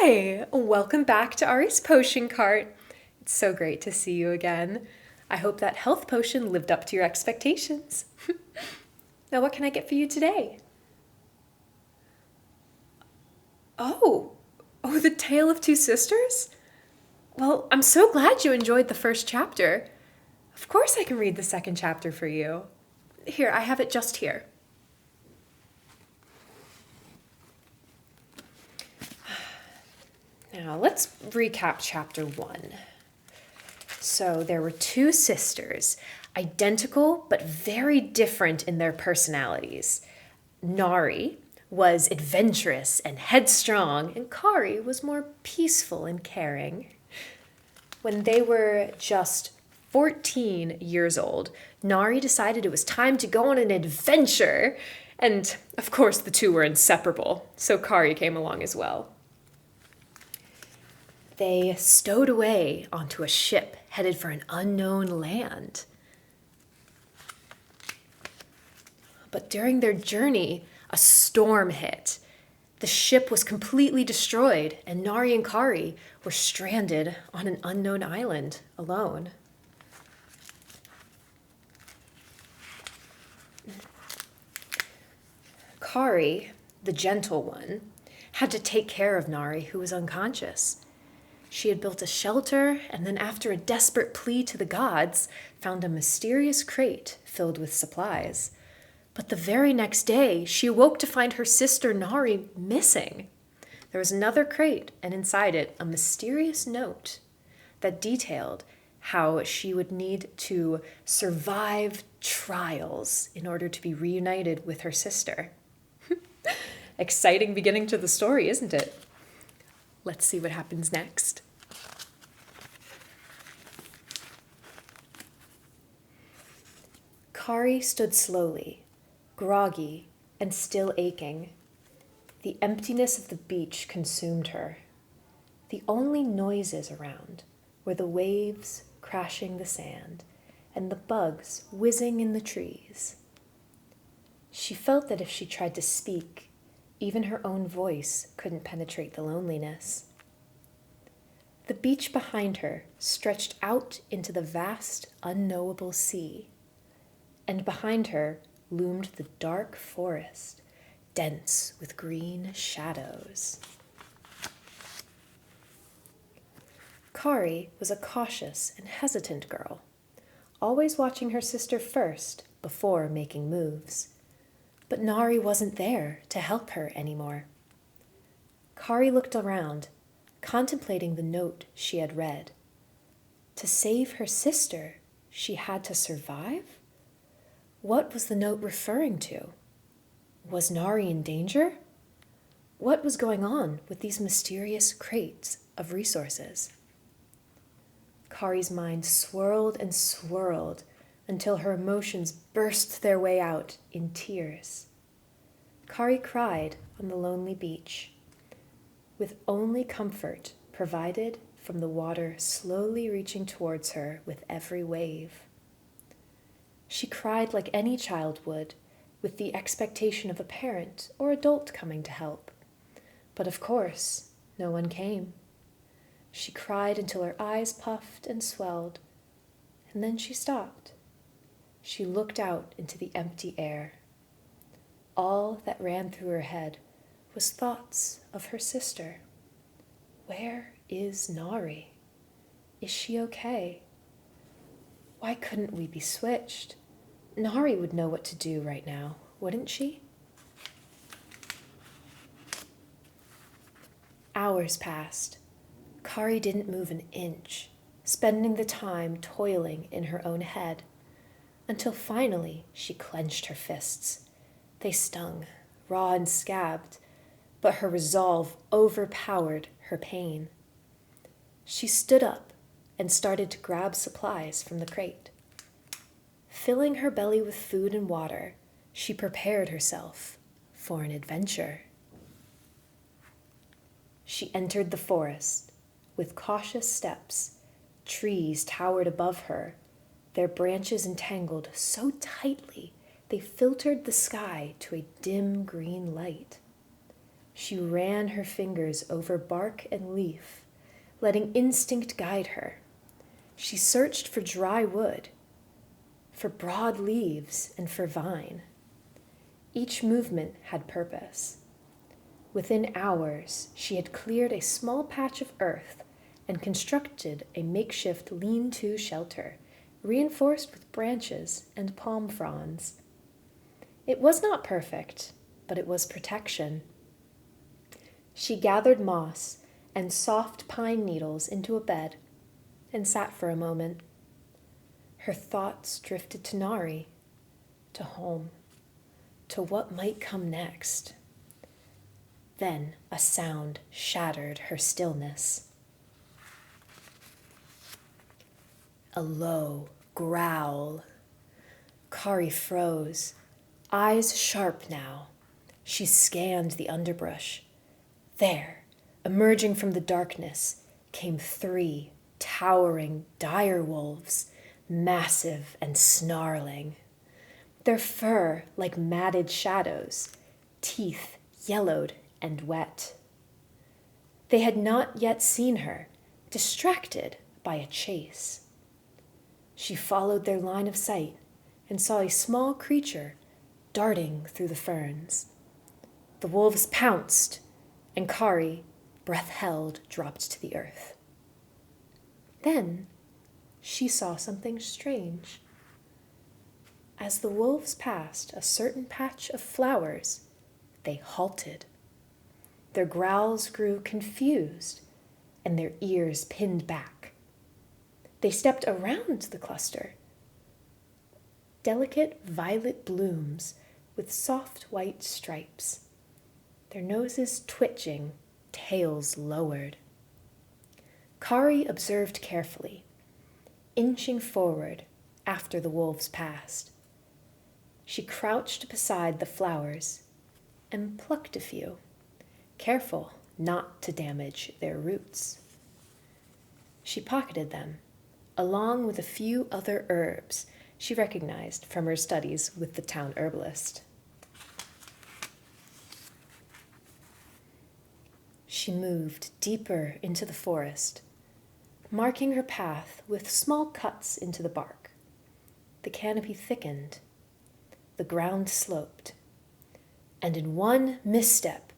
Hi, welcome back to Ari's Potion Cart. It's so great to see you again. I hope that health potion lived up to your expectations. Now, what can I get for you today? Oh, the Tale of Two Sisters? Well, I'm so glad you enjoyed the first chapter. Of course I can read the second chapter for you. Here, I have it just here. Now, let's recap chapter 1. So, there were two sisters, identical but very different in their personalities. Nari was adventurous and headstrong, and Kari was more peaceful and caring. When they were just 14 years old, Nari decided it was time to go on an adventure. And, of course, the two were inseparable, so Kari came along as well. They stowed away onto a ship headed for an unknown land. But during their journey, a storm hit. The ship was completely destroyed, and Nari and Kari were stranded on an unknown island alone. Kari, the gentle one, had to take care of Nari, who was unconscious. She had built a shelter, and then after a desperate plea to the gods, found a mysterious crate filled with supplies. But the very next day, she awoke to find her sister Nari missing. There was another crate, and inside it, a mysterious note that detailed how she would need to survive trials in order to be reunited with her sister. Exciting beginning to the story, isn't it? Let's see what happens next. Kari stood slowly, groggy and still aching. The emptiness of the beach consumed her. The only noises around were the waves crashing the sand and the bugs whizzing in the trees. She felt that if she tried to speak, even her own voice couldn't penetrate the loneliness. The beach behind her stretched out into the vast, unknowable sea, and behind her loomed the dark forest, dense with green shadows. Kari was a cautious and hesitant girl, always watching her sister first before making moves. But Nari wasn't there to help her anymore. Kari looked around, contemplating the note she had read. To save her sister, she had to survive? What was the note referring to? Was Nari in danger? What was going on with these mysterious crates of resources? Kari's mind swirled and swirled until her emotions burst their way out in tears. Kari cried on the lonely beach, with only comfort provided from the water slowly reaching towards her with every wave. She cried like any child would, with the expectation of a parent or adult coming to help. But of course, no one came. She cried until her eyes puffed and swelled, and then she stopped. She looked out into the empty air. All that ran through her head was thoughts of her sister. Where is Nari? Is she okay? Why couldn't we be switched? Nari would know what to do right now, wouldn't she? Hours passed. Kari didn't move an inch, spending the time toiling in her own head, until finally she clenched her fists. They stung, raw and scabbed, but her resolve overpowered her pain. She stood up and started to grab supplies from the crate. Filling her belly with food and water, she prepared herself for an adventure. She entered the forest with cautious steps. Trees towered above her, their branches entangled so tightly they filtered the sky to a dim green light. She ran her fingers over bark and leaf, letting instinct guide her. She searched for dry wood, for broad leaves, and for vine. Each movement had purpose. Within hours, she had cleared a small patch of earth and constructed a makeshift lean-to shelter, reinforced with branches and palm fronds. It was not perfect, but it was protection. She gathered moss and soft pine needles into a bed and sat for a moment. Her thoughts drifted to Nari, to home, to what might come next. Then a sound shattered her stillness. A low growl. Kari froze, eyes sharp now. She scanned the underbrush. There, emerging from the darkness, came 3 towering dire wolves, massive and snarling. Their fur like matted shadows, teeth yellowed and wet. They had not yet seen her, distracted by a chase. She followed their line of sight and saw a small creature darting through the ferns. The wolves pounced, and Kari, breath held, dropped to the earth. Then she saw something strange. As the wolves passed a certain patch of flowers, they halted. Their growls grew confused, and their ears pinned back. They stepped around the cluster. Delicate violet blooms with soft white stripes, their noses twitching, tails lowered. Kari observed carefully, inching forward after the wolves passed. She crouched beside the flowers and plucked a few, careful not to damage their roots. She pocketed them, along with a few other herbs she recognized from her studies with the town herbalist. She moved deeper into the forest, marking her path with small cuts into the bark. The canopy thickened, the ground sloped, and in one misstep,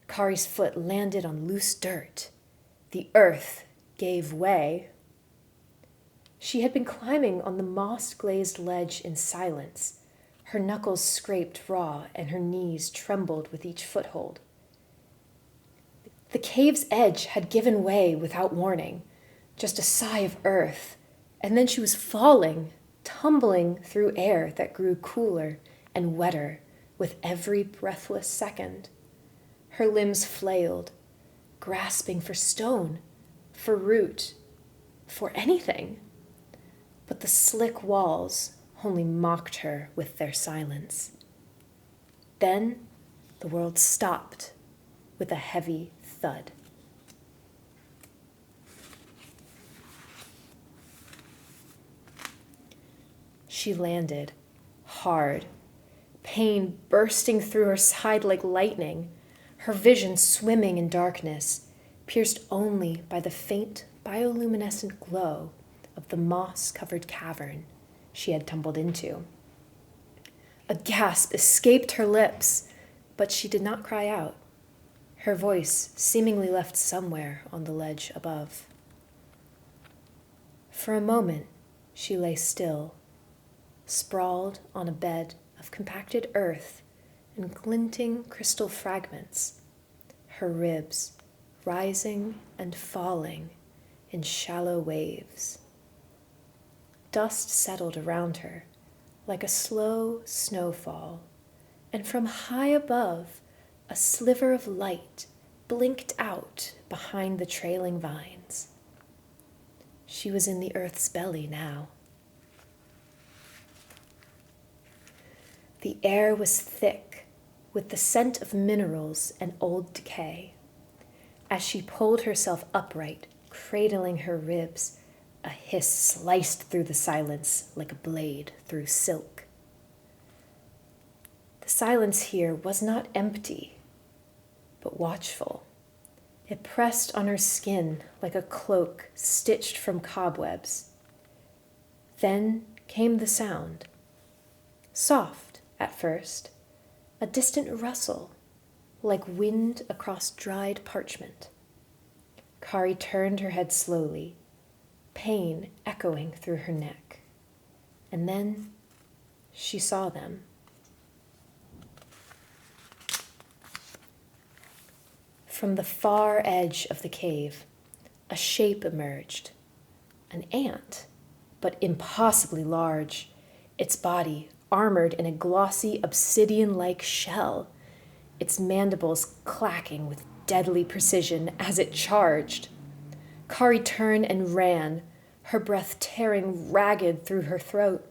Kari's foot landed on loose dirt. The earth gave way. She had been climbing on the moss-glazed ledge in silence. Her knuckles scraped raw and her knees trembled with each foothold. The cave's edge had given way without warning, just a sigh of earth, and then she was falling, tumbling through air that grew cooler and wetter with every breathless second. Her limbs flailed, grasping for stone, for root, for anything. But the slick walls only mocked her with their silence. Then the world stopped with a heavy thud. She landed hard, pain bursting through her side like lightning, her vision swimming in darkness, pierced only by the faint bioluminescent glow of the moss-covered cavern she had tumbled into. A gasp escaped her lips, but she did not cry out, her voice seemingly left somewhere on the ledge above. For a moment, she lay still, sprawled on a bed of compacted earth and glinting crystal fragments, her ribs rising and falling in shallow waves. Dust settled around her like a slow snowfall, and from high above, a sliver of light blinked out behind the trailing vines. She was in the earth's belly now. The air was thick with the scent of minerals and old decay. As she pulled herself upright, cradling her ribs, a hiss sliced through the silence like a blade through silk. The silence here was not empty. but watchful. It pressed on her skin like a cloak stitched from cobwebs. Then came the sound. Soft at first, a distant rustle, like wind across dried parchment. Kari turned her head slowly, pain echoing through her neck. And then she saw them. From the far edge of the cave, a shape emerged. An ant, but impossibly large, its body armored in a glossy obsidian-like shell, its mandibles clacking with deadly precision as it charged. Kari turned and ran, her breath tearing ragged through her throat,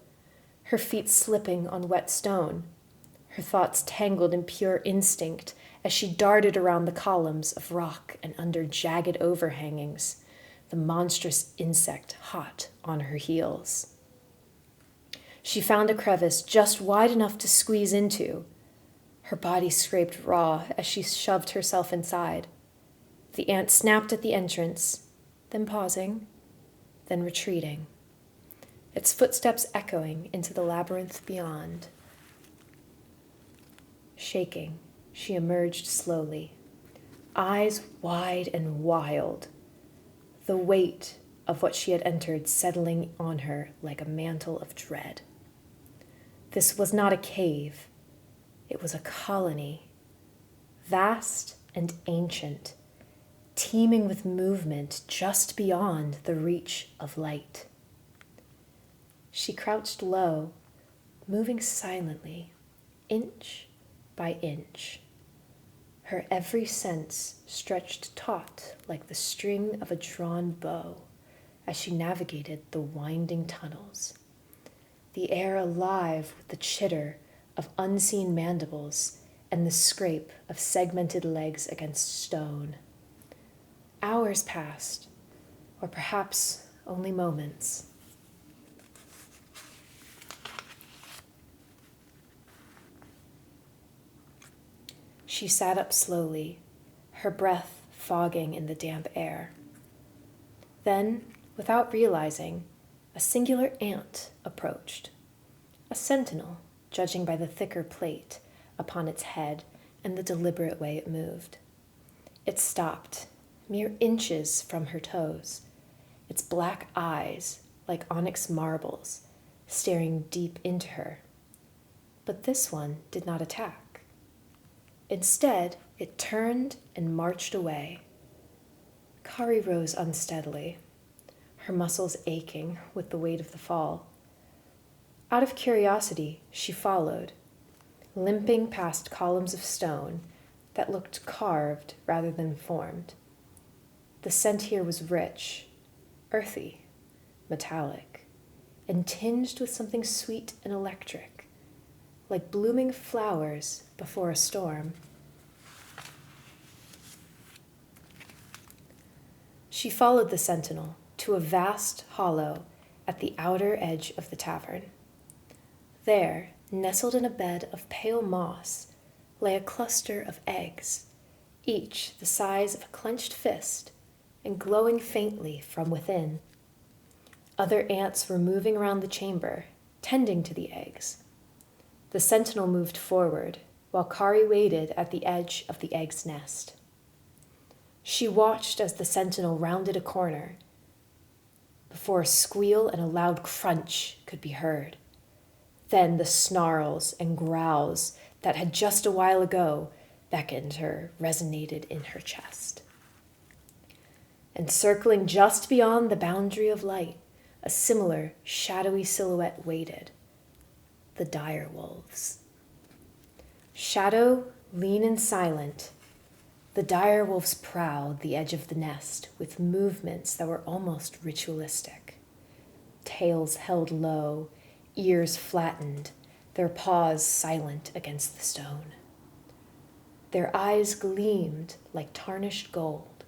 her feet slipping on wet stone, her thoughts tangled in pure instinct as she darted around the columns of rock and under jagged overhangings, the monstrous insect hot on her heels. She found a crevice just wide enough to squeeze into. Her body scraped raw as she shoved herself inside. The ant snapped at the entrance, then pausing, then retreating, its footsteps echoing into the labyrinth beyond. Shaking, she emerged slowly, eyes wide and wild, the weight of what she had entered settling on her like a mantle of dread. This was not a cave. It was a colony, vast and ancient, teeming with movement just beyond the reach of light. She crouched low, moving silently, inch by inch, her every sense stretched taut like the string of a drawn bow as she navigated the winding tunnels, the air alive with the chitter of unseen mandibles and the scrape of segmented legs against stone. Hours passed, or perhaps only moments. She sat up slowly, her breath fogging in the damp air. Then, without realizing, a singular ant approached. A sentinel, judging by the thicker plate upon its head and the deliberate way it moved. It stopped, mere inches from her toes, its black eyes, like onyx marbles, staring deep into her. But this one did not attack. Instead, it turned and marched away. Kari rose unsteadily, her muscles aching with the weight of the fall. Out of curiosity, she followed, limping past columns of stone that looked carved rather than formed. The scent here was rich, earthy, metallic, and tinged with something sweet and electric, like blooming flowers before a storm. She followed the sentinel to a vast hollow at the outer edge of the tavern. There, nestled in a bed of pale moss, lay a cluster of eggs, each the size of a clenched fist and glowing faintly from within. Other ants were moving around the chamber, tending to the eggs. The sentinel moved forward, while Kari waited at the edge of the egg's nest. She watched as the sentinel rounded a corner, before a squeal and a loud crunch could be heard. Then the snarls and growls that had just a while ago beckoned her resonated in her chest. And circling just beyond the boundary of light, a similar shadowy silhouette waited. The dire wolves. Shadow, lean and silent, the dire wolves prowled the edge of the nest with movements that were almost ritualistic. Tails held low, ears flattened, their paws silent against the stone. Their eyes gleamed like tarnished gold,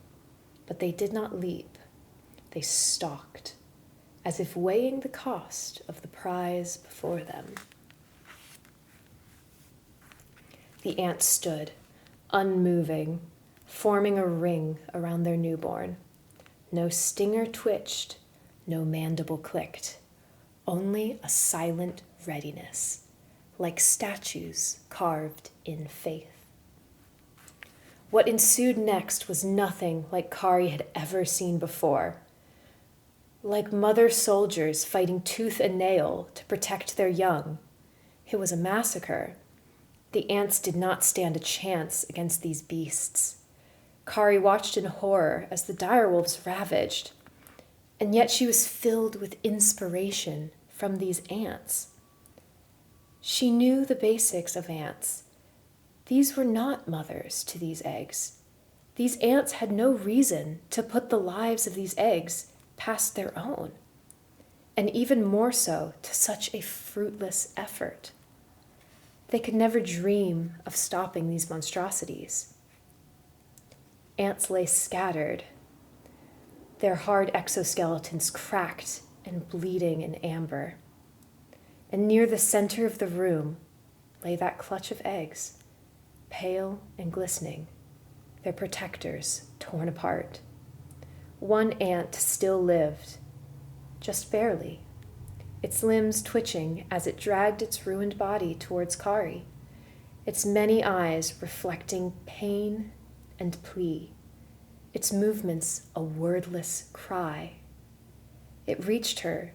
but they did not leap. They stalked, as if weighing the cost of the prize before them. The ant stood, unmoving, forming a ring around their newborn. No stinger twitched, no mandible clicked, only a silent readiness, like statues carved in faith. What ensued next was nothing like Kari had ever seen before. Like mother soldiers fighting tooth and nail to protect their young, it was a massacre. The ants did not stand a chance against these beasts. Kari watched in horror as the direwolves ravaged, and yet she was filled with inspiration from these ants. She knew the basics of ants. These were not mothers to these eggs. These ants had no reason to put the lives of these eggs past their own, and even more so to such a fruitless effort. They could never dream of stopping these monstrosities. Ants lay scattered, their hard exoskeletons cracked and bleeding in amber. And near the center of the room lay that clutch of eggs, pale and glistening, their protectors torn apart. One ant still lived, just barely, its limbs twitching as it dragged its ruined body towards Kari, its many eyes reflecting pain and plea, its movements a wordless cry. It reached her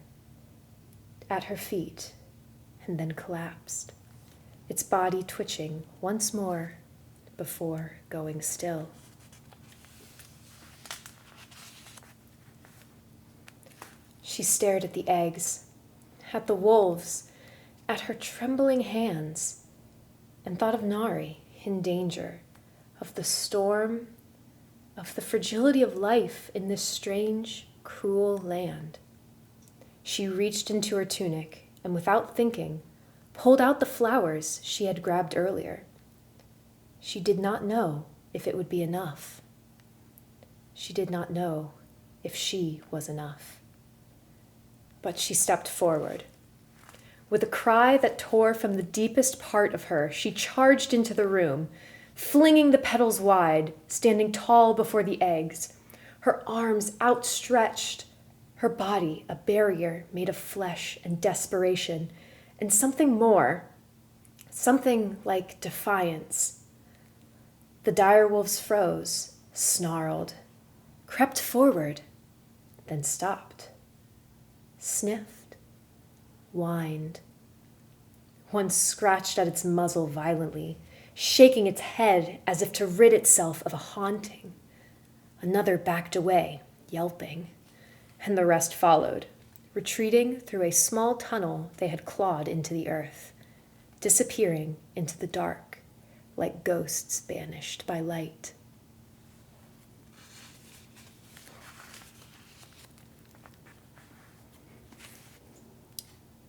at her feet and then collapsed, its body twitching once more before going still. She stared at the eggs, at the wolves, at her trembling hands, and thought of Nari in danger, of the storm, of the fragility of life in this strange, cruel land. She reached into her tunic and, without thinking, pulled out the flowers she had grabbed earlier. She did not know if it would be enough. She did not know if she was enough. But she stepped forward. With a cry that tore from the deepest part of her, she charged into the room, flinging the petals wide, standing tall before the eggs, her arms outstretched, her body a barrier made of flesh and desperation, and something more, something like defiance. The direwolves froze, snarled, crept forward, then stopped, sniffed, whined. One scratched at its muzzle violently, shaking its head as if to rid itself of a haunting. Another backed away, yelping, and the rest followed, retreating through a small tunnel they had clawed into the earth, disappearing into the dark like ghosts banished by light.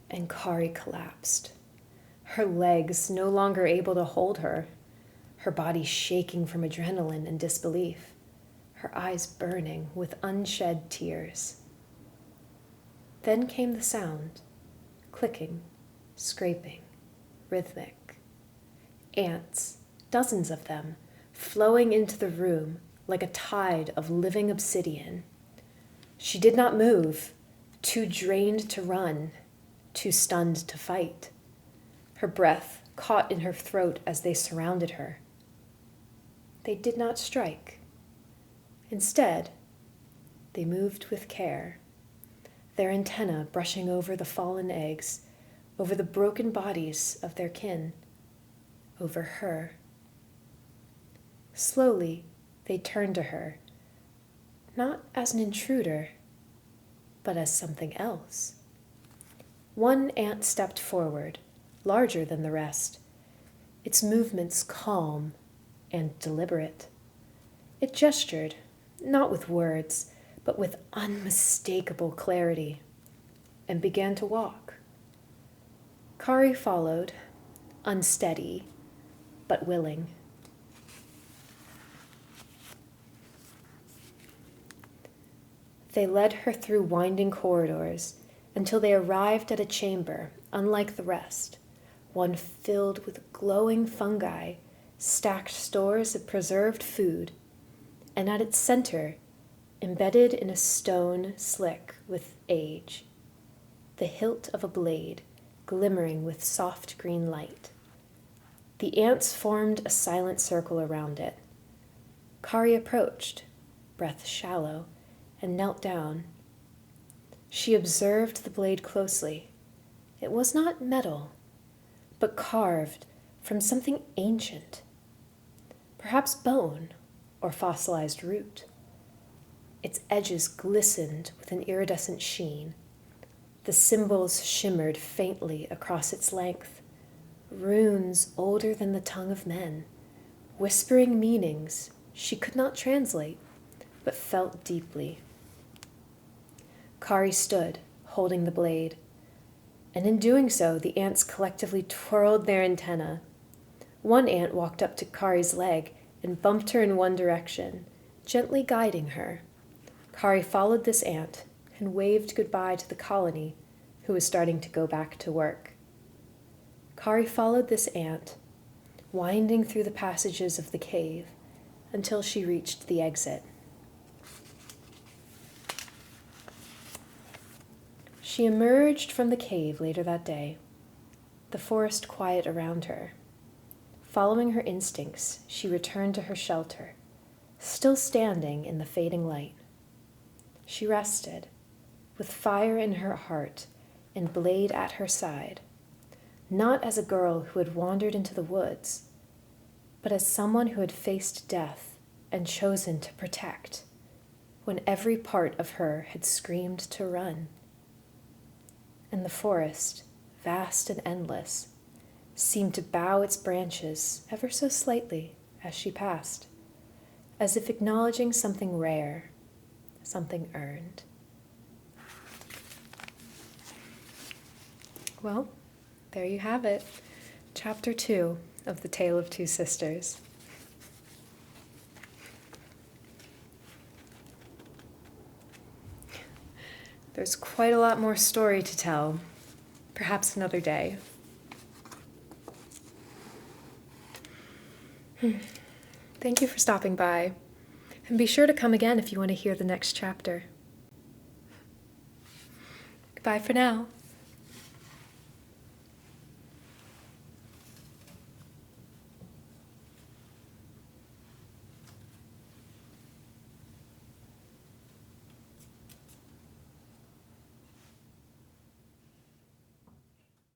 And Kari collapsed, her legs no longer able to hold her, her body shaking from adrenaline and disbelief, her eyes burning with unshed tears. Then came the sound, clicking, scraping, rhythmic. Ants, dozens of them, flowing into the room like a tide of living obsidian. She did not move, too drained to run, too stunned to fight. Her breath caught in her throat as they surrounded her. They did not strike. Instead, they moved with care, their antennae brushing over the fallen eggs, over the broken bodies of their kin, over her. Slowly, they turned to her, not as an intruder, but as something else. One ant stepped forward, larger than the rest, its movements calm and deliberate. It gestured, not with words, but with unmistakable clarity, and began to walk. Kari followed, unsteady, but willing. They led her through winding corridors until they arrived at a chamber unlike the rest, one filled with glowing fungi, stacked stores of preserved food, and at its center, embedded in a stone slick with age, the hilt of a blade glimmering with soft green light. The ants formed a silent circle around it. Kari approached, breath shallow, and knelt down. She observed the blade closely. It was not metal, but carved from something ancient, perhaps bone or fossilized root. Its edges glistened with an iridescent sheen. The symbols shimmered faintly across its length, runes older than the tongue of men, whispering meanings she could not translate, but felt deeply. Kari stood, holding the blade, and in doing so, the ants collectively twirled their antennae. One ant walked up to Kari's leg and bumped her in one direction, gently guiding her. Kari followed this ant and waved goodbye to the colony, who was starting to go back to work. Kari followed this ant, winding through the passages of the cave until she reached the exit. She emerged from the cave later that day, the forest quiet around her. Following her instincts, she returned to her shelter, still standing in the fading light. She rested, with fire in her heart and blade at her side, not as a girl who had wandered into the woods, but as someone who had faced death and chosen to protect, when every part of her had screamed to run. And the forest, vast and endless, seemed to bow its branches ever so slightly as she passed, as if acknowledging something rare, something earned. Well, there you have it, Chapter 2 of The Tale of Two Sisters. There's quite a lot more story to tell, perhaps another day. Thank you for stopping by, and be sure to come again if you want to hear the next chapter. Goodbye for now.